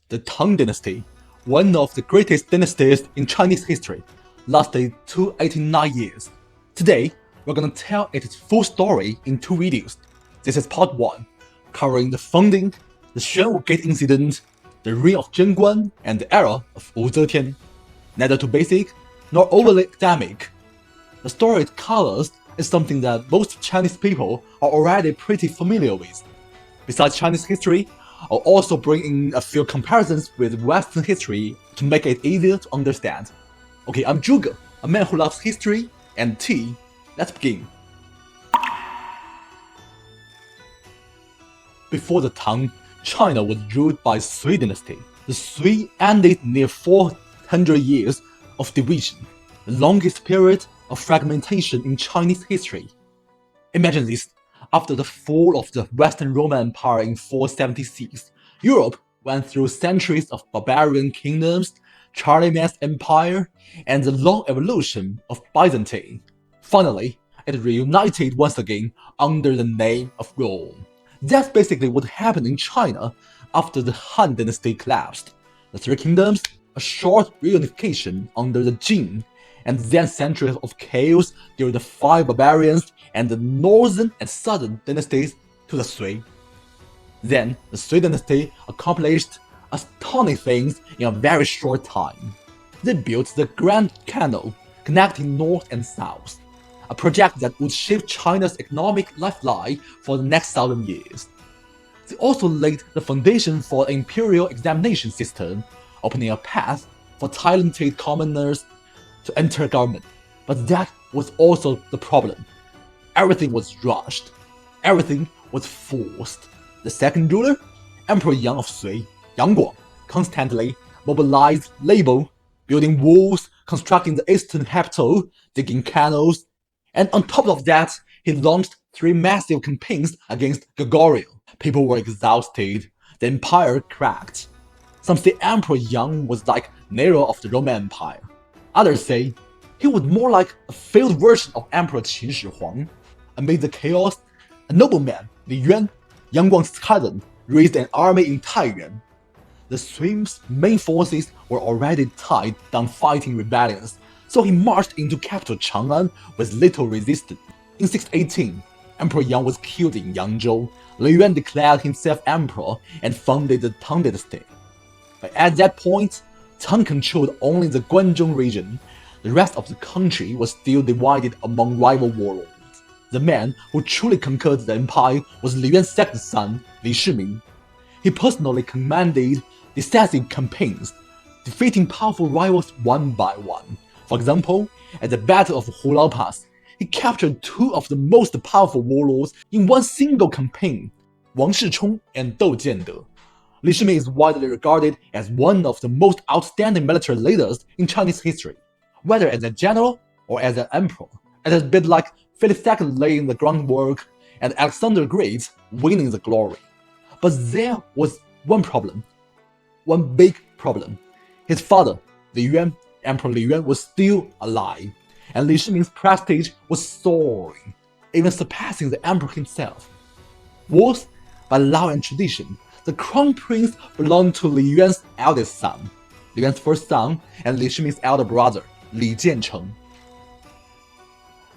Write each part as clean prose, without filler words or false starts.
The Tang Dynasty, one of the greatest dynasties in Chinese history, lasted 289 years. Today, we're gonna tell its full story in 2 videos. This is part 1, covering the founding, the Xuanwu Gate incident, the Reign of Zhenguan, and the era of Wu Zetian. Neither too basic, nor overly academic. The story it covers is something that most Chinese people are already pretty familiar with. Besides Chinese history, I'll also bring in a few comparisons with Western history to make it easier to understand. Okay, I'm Zhuge, a man who loves history and tea. Let's begin. Before the Tang, China was ruled by Sui Dynasty. The Sui ended near 400 years of division, the longest period of fragmentation in Chinese history. Imagine this. After the fall of the Western Roman Empire in 476, Europe went through centuries of barbarian kingdoms, Charlemagne's empire, and the long evolution of Byzantine. Finally, it reunited once again under the name of Rome. That's basically what happened in China after the Han Dynasty collapsed. The Three Kingdoms, a short reunification under the Jin, and then centuries of chaos during the Five Barbarians and the northern and southern dynasties to the Sui. Then, the Sui dynasty accomplished astonishing things in a very short time. They built the Grand Canal, connecting north and south, a project that would shape China's economic lifeline for the next 1,000 years. They also laid the foundation for an imperial examination system, opening a path for talented commoners to enter government. But that was also the problem. Everything was rushed. Everything was forced. The second ruler, Emperor Yang of Sui, Yang, constantly mobilized labor, building walls, constructing the eastern capital, digging canals, and on top of that, he launched 3 massive campaigns against Goguryeo. People were exhausted. The empire cracked. Some say Emperor Yang was like Nero of the Roman Empire. Others say he was more like a failed version of Emperor Qin Shi Huang. Amid the chaos, a nobleman, Li Yuan, Yang Guang's cousin, raised an army in Taiyuan. The Sui's main forces were already tied down fighting rebellions, so he marched into capital Chang'an with little resistance. In 618, Emperor Yang was killed in Yangzhou. Li Yuan declared himself emperor and founded the Tang Dynasty. But at that point, Tang controlled only the Guangzhou region. The rest of the country was still divided among rival warlords. The man who truly conquered the empire was Li Yuan's second son, Li Shiming. He personally commanded decisive campaigns, defeating powerful rivals one by one. For example, at the Battle of Hulao Pass, he captured 2 of the most powerful warlords in one single campaign, Wang Shichong and Dou Jiande. Li Shiming is widely regarded as one of the most outstanding military leaders in Chinese history. Whether as a general or as an emperor, it has been like Philip II laying the groundwork and Alexander the Great winning the glory. But there was one problem. One big problem. His father, Li Yuan, Emperor Li Yuan, was still alive, and Li Shiming's prestige was soaring, even surpassing the emperor himself. Worse, by law and tradition, the crown prince belonged to Li Yuan's eldest son, Li Yuan's first son, and Li Shiming's elder brother, Li Jiancheng.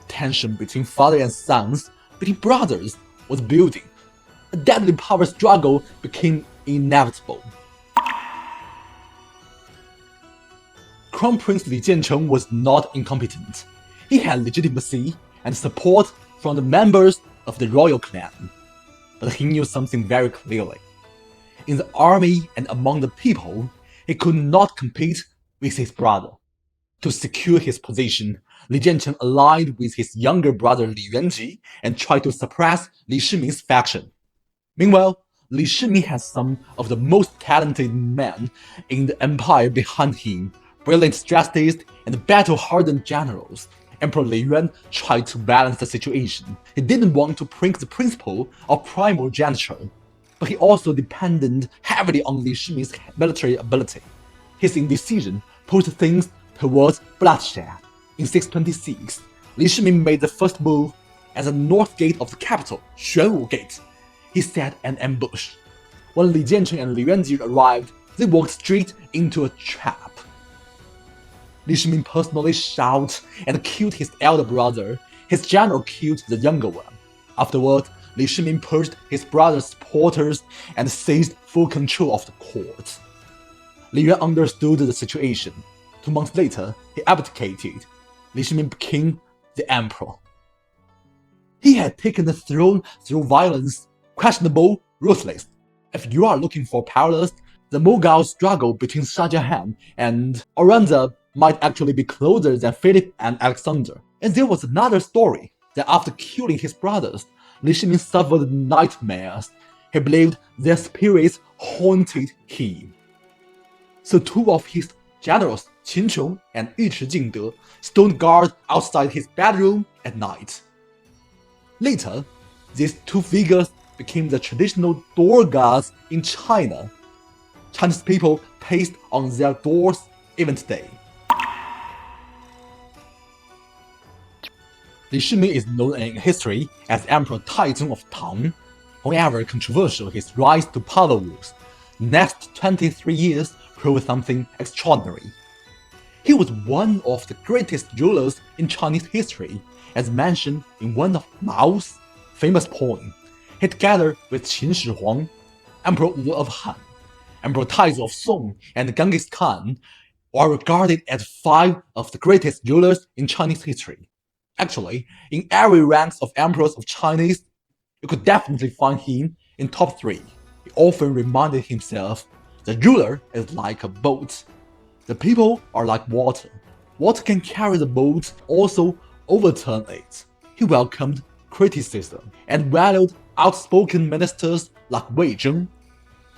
Tension between father and sons, between brothers, was building. A deadly power struggle became inevitable. Crown Prince Li Jiancheng was not incompetent. He had legitimacy and support from the members of the royal clan. But he knew something very clearly. In the army and among the people, he could not compete with his brother. To secure his position, Li Jiancheng allied with his younger brother Li Yuanji and tried to suppress Li Shiming's faction. Meanwhile, Li Shiming had some of the most talented men in the empire behind him, brilliant strategists and battle-hardened generals. Emperor Li Yuan tried to balance the situation. He didn't want to break the principle of primogeniture, but he also depended heavily on Li Shiming's military ability. His indecision pushed things towards bloodshed. In 626, Li Shiming made the first move. At the north gate of the capital, Xuanwu Gate, he set an ambush. When Li Jiancheng and Li Yuanji arrived, they walked straight into a trap. Li Shiming personally shot and killed his elder brother. His general killed the younger one. Afterward, Li Shiming purged his brother's supporters and seized full control of the court. Li Yuan understood the situation. 2 months later, he abdicated. Li Shiming became the emperor. He had taken the throne through violence, questionable, ruthless. If you are looking for parallels, the Mughal struggle between Shah Jahan and Aurangzeb might actually be closer than Philip and Alexander. And there was another story that after killing his brothers, Li Shiming suffered nightmares. He believed their spirits haunted him. So 2 of his generals, Qin Chong and Yuchi Jingde, stood guard outside his bedroom at night. Later, these 2 figures became the traditional door guards in China. Chinese people paste on their doors even today. Li Shiming is known in history as Emperor Taizong of Tang. However controversial his rise to power was, the next 23 years proved something extraordinary. He was one of the greatest rulers in Chinese history, as mentioned in one of Mao's famous poems. He together with Qin Shi Huang, Emperor Wu of Han, Emperor Taizong of Song, and Genghis Khan are regarded as 5 of the greatest rulers in Chinese history. Actually, in every ranks of emperors of Chinese, you could definitely find him in top 3. He often reminded himself, the ruler is like a boat. The people are like water. Water can carry the boat, also overturn it. He welcomed criticism and valued outspoken ministers like Wei Zheng.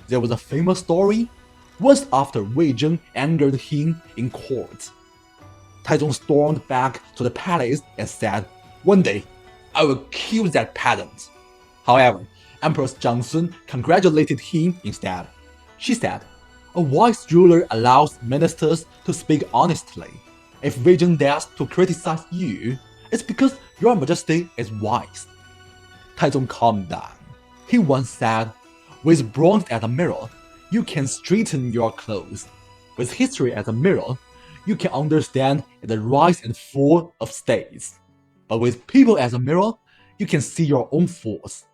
There was a famous story. Once after Wei Zheng angered him in court, Taizong stormed back to the palace and said, "One day, I will kill that pedant." However, Empress Zhang Sun congratulated him instead. She said, "A wise ruler allows ministers to speak honestly. If Wei Zheng dares to criticize you, it's because your majesty is wise." Taizong calmed down. He once said, "With bronze as a mirror, you can straighten your clothes. With history as a mirror, you can understand the rise and fall of states. But with people as a mirror, you can see your own faults."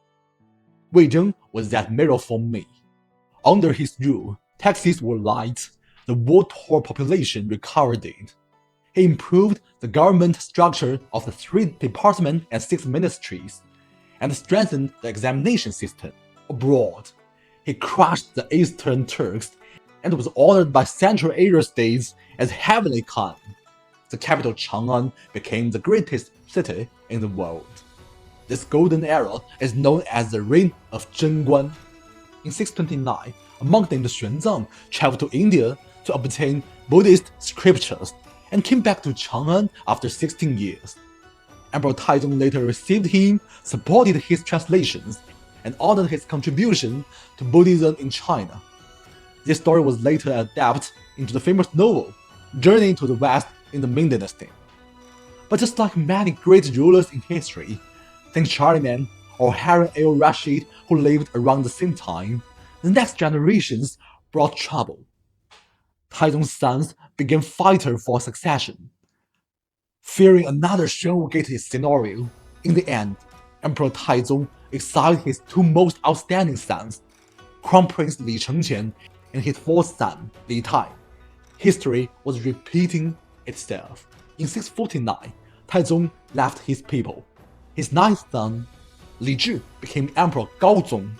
Wei Zheng was that mirror for me. Under his rule, taxes were light, the war-torn population recovered it. He improved the government structure of the 3 departments and 6 ministries, and strengthened the examination system. Abroad, he crushed the Eastern Turks and was honored by Central Asia states as Heavenly Khan. The capital Chang'an became the greatest city in the world. This golden era is known as the Reign of Zhenguan. In 629, a monk named Xuanwu traveled to India to obtain Buddhist scriptures and came back to Chang'an after 16 years. Emperor Taizong later received him, supported his translations, and honored his contribution to Buddhism in China. This story was later adapted into the famous novel Journey to the West in the Ming Dynasty. But just like many great rulers in history, think Charlemagne or Harun al-Rashid who lived around the same time, the next generations brought trouble. Taizong's sons became fighters for succession. Fearing another Xuanwu-gated scenario, in the end, Emperor Taizong exiled his 2 most outstanding sons, Crown Prince Li Chengqian and his 4th son, Li Tai. History was repeating itself. In 649, Taizong left his people. His 9th son, Li Zhi, became Emperor Gaozong.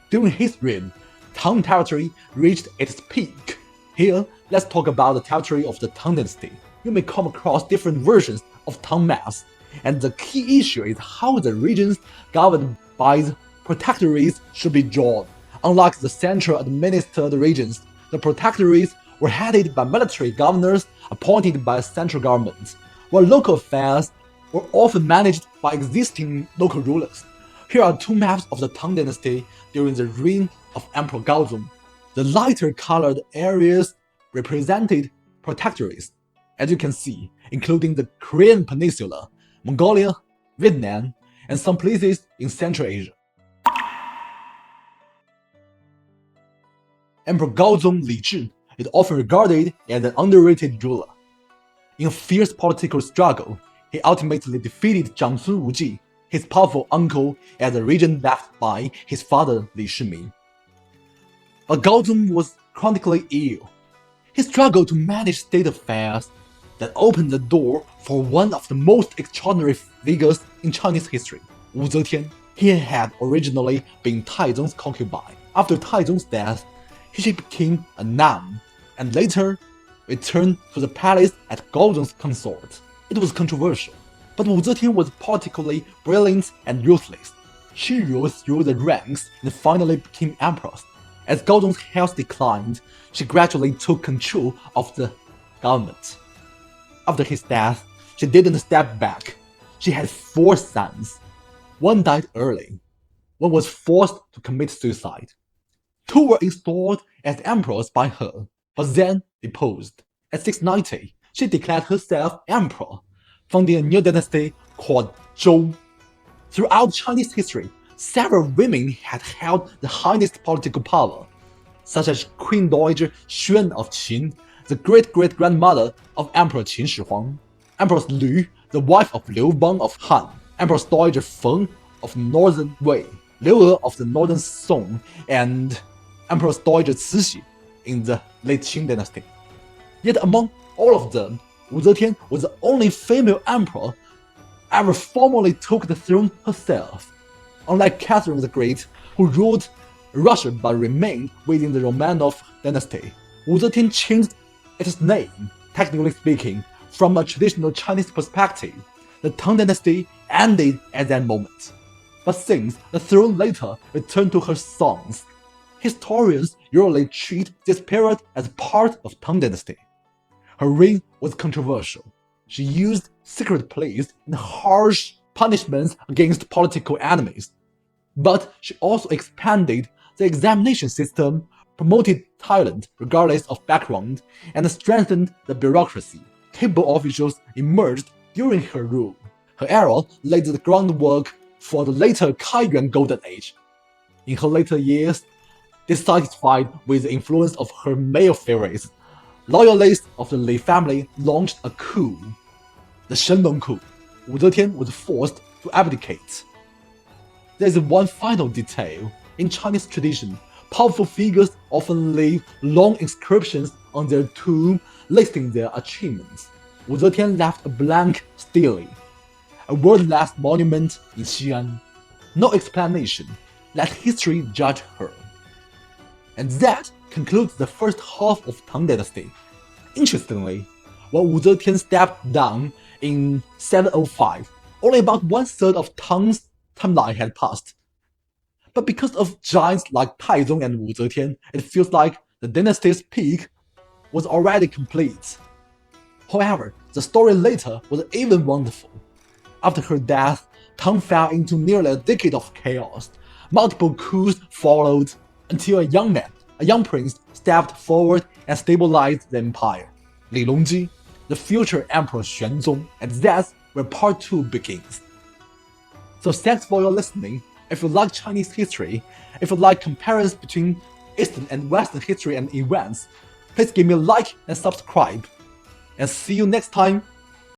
During his reign, Tang territory reached its peak. Here, let's talk about the territory of the Tang Dynasty. You may come across different versions of Tang maps, and the key issue is how the regions governed by the protectorates should be drawn. Unlike the central administered regions, the protectorates were headed by military governors appointed by the central government, while local affairs were often managed by existing local rulers. Here are 2 maps of the Tang Dynasty during the reign of Emperor Gaozong. The lighter colored areas represented protectorates, as you can see, including the Korean Peninsula, Mongolia, Vietnam, and some places in Central Asia. Emperor Gaozong Li Zhi is often regarded as an underrated ruler. In a fierce political struggle, he ultimately defeated Xuanwu, his powerful uncle, as a regent left by his father Li Shiming. But Gaozong was chronically ill. He struggled to manage state affairs that opened the door for one of the most extraordinary figures in Chinese history, Wu Zetian. He had originally been Taizong's concubine. After Taizong's death, she became a nun, and later returned to the palace as Gaozong's consort. It was controversial, but Wu Zetian was politically brilliant and ruthless. She rose through the ranks and finally became empress. As Gaozong's health declined, she gradually took control of the government. After his death, she didn't step back. She had 4 sons. One died early. One was forced to commit suicide. 2 were installed as emperors by her, but then deposed. At 690, she declared herself emperor, founding a new dynasty called Zhou. Throughout Chinese history, several women had held the highest political power, such as Queen Dowager Xuan of Qin, the great-great-grandmother of Emperor Qin Shi Huang, Empress Lu, the wife of Liu Bang of Han, Empress Dowager Feng of Northern Wei, Liu of the Northern Song, and Empress Dowager Cixi in the late Qing dynasty. Yet among all of them, Wu Zetian was the only female emperor ever formally took the throne herself. Unlike Catherine the Great, who ruled Russia but remained within the Romanov dynasty, Wu Zetian changed its name. Technically speaking, from a traditional Chinese perspective, the Tang Dynasty ended at that moment. But since the throne later returned to her sons, historians usually treat this period as part of Tang Dynasty. Her reign was controversial. She used secret pleas and harsh punishments against political enemies. But she also expanded the examination system, promoted talent regardless of background, and strengthened the bureaucracy. Capable officials emerged during her rule. Her era laid the groundwork for the later Kaiyuan Golden Age. In her later years, dissatisfied with the influence of her male favorites, loyalists of the Li family launched a coup, the Shenlong coup. Wu Zetian was forced to abdicate. There is one final detail. In Chinese tradition, powerful figures often leave long inscriptions on their tomb listing their achievements. Wu Zetian left a blank stele, a wordless monument in Xi'an. No explanation. Let history judge her. And that concludes the first half of Tang Dynasty. Interestingly, when Wu Zetian stepped down in 705, only about 1/3 of Tang's timeline had passed. But because of giants like Taizong and Wu Zetian, it feels like the dynasty's peak was already complete. However, the story later was even wonderful. After her death, Tang fell into nearly a decade of chaos. Multiple coups followed until a young prince, stepped forward and stabilized the empire. Li Longji, the future Emperor Xuanzong, and that's where part 2 begins. So thanks for your listening. If you like Chinese history, if you like comparisons between Eastern and Western history and events, please give me a like and subscribe. And see you next time.